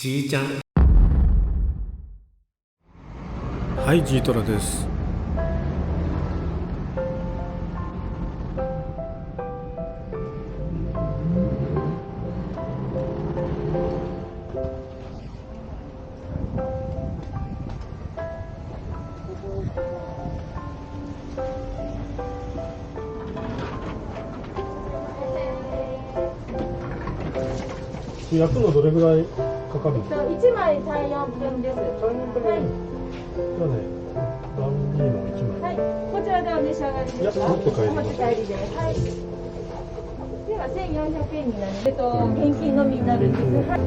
じいちゃん。はい、G トラです。焼くのどれぐらいかかるんですか？1枚3、4分です。3、4分で、はい、じゃあね、断面の1枚。はい、こちらでお召し上がりですか？持って帰ります。お持ち帰りで。はい。では1400円になる。現金のみになるんです。はい。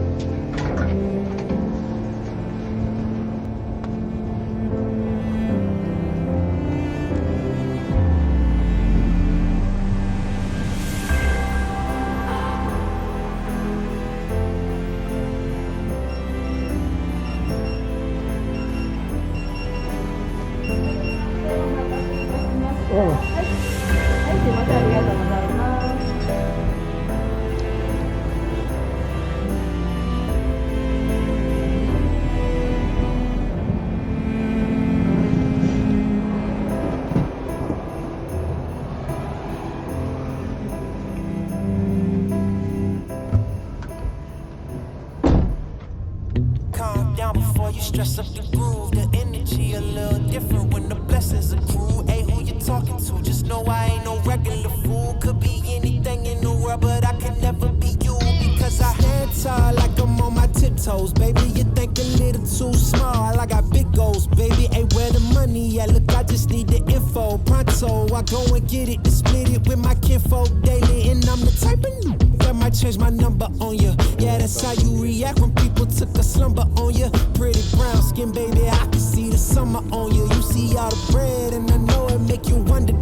はい、すいません、ありがとうございます。Calm down before you stress up the groove. The energy a little different when the blessings accrue. Hey, who you talking to? Just know I ain't no regular fool. Could be anything in the world, but I can never be you. Because I stand tall like I'm on my tiptoes. Baby, you think a little too small. I got big goals, baby. Hey, where the money at? Look, I just need the info. Pronto, I go and get it, and split it with my kinfolk daily. And I'm the type of new that might change my number on you. Yeah, that's how you react when people took a slumber on you. Pretty brown skin, baby, I can see the summer on you. You see all the bread, and I know it make you wonder.